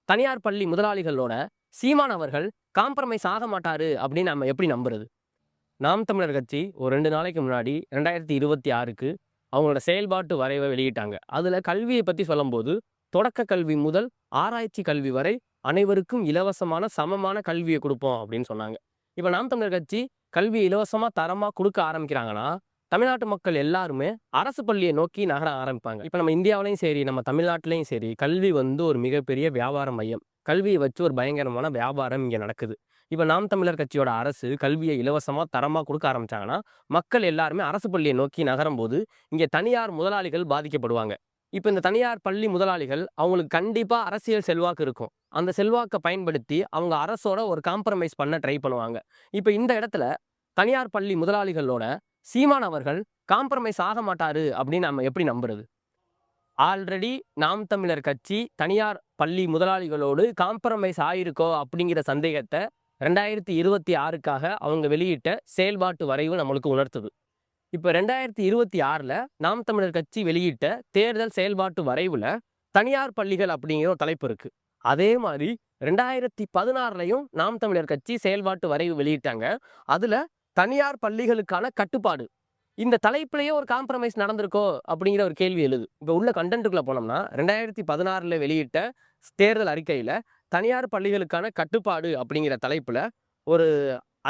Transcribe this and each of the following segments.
தனியார் பள்ளி முதலாளிகளோட சீமான் அவர்கள் காம்ப்ரமைஸ் ஆக மாட்டாரு அப்படின்னு நம்ம எப்படி நம்புறது? நாம் தமிழர் கட்சி ஒரு 2 நாளைக்கு முன்னாடி 2026க்கு அவங்களோட செயல்பாட்டு வரைவை வெளியிட்டாங்க. அதுல கல்வியை பத்தி சொல்லும்போது, தொடக்க கல்வி முதல் ஆராய்ச்சி கல்வி வரை அனைவருக்கும் இலவசமான சமமான கல்வியை கொடுப்போம் அப்படின்னு சொன்னாங்க. இப்ப நாம் தமிழர் கட்சி கல்வி இலவசமா தரமா கொடுக்க ஆரம்பிக்கிறாங்கன்னா, தமிழ்நாட்டு மக்கள் எல்லாருமே அரசு பள்ளியை நோக்கி நகர ஆரம்பிப்பாங்க. இப்ப நம்ம இந்தியாவிலையும் சரி, நம்ம தமிழ்நாட்டிலையும் சரி, கல்வி ஒரு மிகப்பெரிய வியாபார மையம். கல்வியை வச்சு ஒரு பயங்கரமான வியாபாரம் இங்க நடக்குது. இப்ப நாம் தமிழர் கட்சியோட அரசு கல்வியை இலவசமா தரமா கொடுக்க ஆரம்பிச்சாங்கன்னா, மக்கள் எல்லாருமே அரசு பள்ளியை நோக்கி நகரும்போது இங்க தனியார் முதலாளிகள் பாதிக்கப்படுவாங்க. இப்ப இந்த தனியார் பள்ளி முதலாளிகள் அவங்களுக்கு கண்டிப்பா அரசியல் செல்வாக்கு இருக்கும். அந்த செல்வாக்க பயன்படுத்தி அவங்க அரசோட ஒரு காம்ப்ரமைஸ் பண்ண ட்ரை பண்ணுவாங்க. இப்ப இந்த இடத்துல தனியார் பள்ளி முதலாளிகளோட சீமான் அவர்கள் காம்ப்ரமைஸ் ஆக மாட்டாரு அப்படின்னு நம்ம எப்படி நம்புறது? ஆல்ரெடி நாம் தமிழர் கட்சி தனியார் பள்ளி முதலாளிகளோடு காம்ப்ரமைஸ் ஆயிருக்கோ அப்படிங்கிற சந்தேகத்தை 2026க்காக அவங்க வெளியிட்ட செயல்பாட்டு வரைவு நம்மளுக்கு உணர்த்துது. இப்ப 2026ல நாம் தமிழர் கட்சி வெளியிட்ட தேர்தல் செயல்பாட்டு வரைவுல தனியார் பள்ளிகள் அப்படிங்கிற ஒரு தலைப்பு இருக்கு. அதே மாதிரி 2016லையும் நாம் தமிழர் கட்சி செயல்பாட்டு வரைவு வெளியிட்டாங்க. அதுல தனியார் பள்ளிகளுக்கான கட்டுப்பாடு இந்த தலைப்பிலேயே ஒரு காம்ப்ரமைஸ் நடந்திருக்கோ அப்படிங்கிற ஒரு கேள்வி எழுது. இப்போ உள்ள கண்டென்ட்டுக்குள்ள போனோம்னா 2016ல வெளியிட்ட தேர்தல் அறிக்கையில தனியார் பள்ளிகளுக்கான கட்டுப்பாடு அப்படிங்கிற தலைப்புல ஒரு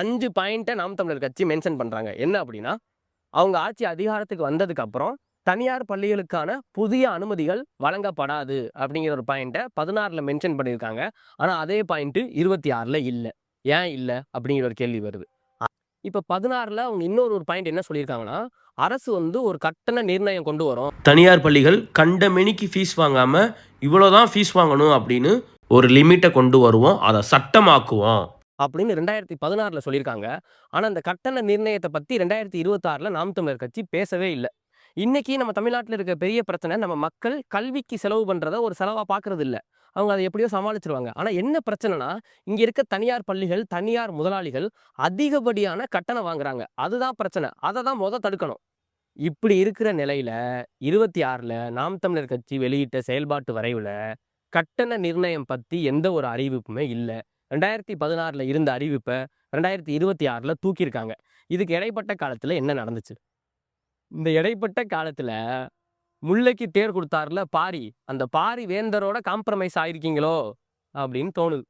5 பாயிண்ட்டை நாம் தமிழர் கட்சி மென்ஷன் பண்றாங்க. என்ன அப்படின்னா, அவங்க ஆட்சி அதிகாரத்துக்கு வந்ததுக்கு அப்புறம் தனியார் பள்ளிகளுக்கான புதிய அனுமதிகள் வழங்கப்படாது அப்படிங்கிற ஒரு பாயிண்ட்டை 16ல மென்ஷன் பண்ணியிருக்காங்க. ஆனா அதே பாயிண்ட் 26ல இல்லை. ஏன் இல்லை அப்படிங்கிற ஒரு கேள்வி வருது. இப்ப 16ல அவங்க இன்னொரு பாயிண்ட் என்ன சொல்லியிருக்காங்கன்னா, அரசு ஒரு கட்டண நிர்ணயம் கொண்டு வரும். தனியார் பள்ளிகள் கண்டமெனிக்கு ஃபீஸ் வாங்காம இவ்வளவுதான் ஃபீஸ் வாங்கணும் அப்படின்னு ஒரு லிமிட்டை கொண்டு வருவோம், அதை சட்டமாக்குவோம் அப்படின்னு 2016ல சொல்லியிருக்காங்க. ஆனா அந்த கட்டண நிர்ணயத்தை பத்தி 2026ல நாம் தமிழர் கட்சி பேசவே இல்லை. இன்னைக்கு நம்ம தமிழ்நாட்டில் இருக்க பெரிய பிரச்சனை, நம்ம மக்கள் கல்விக்கு செலவு பண்றத ஒரு செலவா பார்க்கறது இல்லை. அவங்க அதை எப்படியோ சமாளிச்சிருவாங்க. ஆனா என்ன பிரச்சனைனா, இங்க இருக்க தனியார் பள்ளிகள், தனியார் முதலாளிகள் அதிகப்படியான கட்டணம் வாங்குறாங்க. அதுதான் பிரச்சனை. அதை தான் தடுக்கணும். இப்படி இருக்கிற நிலையில 26ல நாம் தமிழர் கட்சி வெளியிட்ட செயல்பாட்டு வரைவுல கட்டண நிர்ணயம் பத்தி எந்த ஒரு அறிவிப்புமே இல்லை. 2016ல இருந்த அறிவிப்பை 2026ல தூக்கியிருக்காங்க. இதுக்கு இடைப்பட்ட காலத்துல என்ன நடந்துச்சு? இந்த இடைப்பட்ட காலத்துல முல்லைக்கு தேர் கொடுத்தாருல பாரி, அந்த பாரி வேந்தரோட காம்ப்ரமைஸ் ஆயிருக்கீங்களோ அப்படின்னு தோணுது.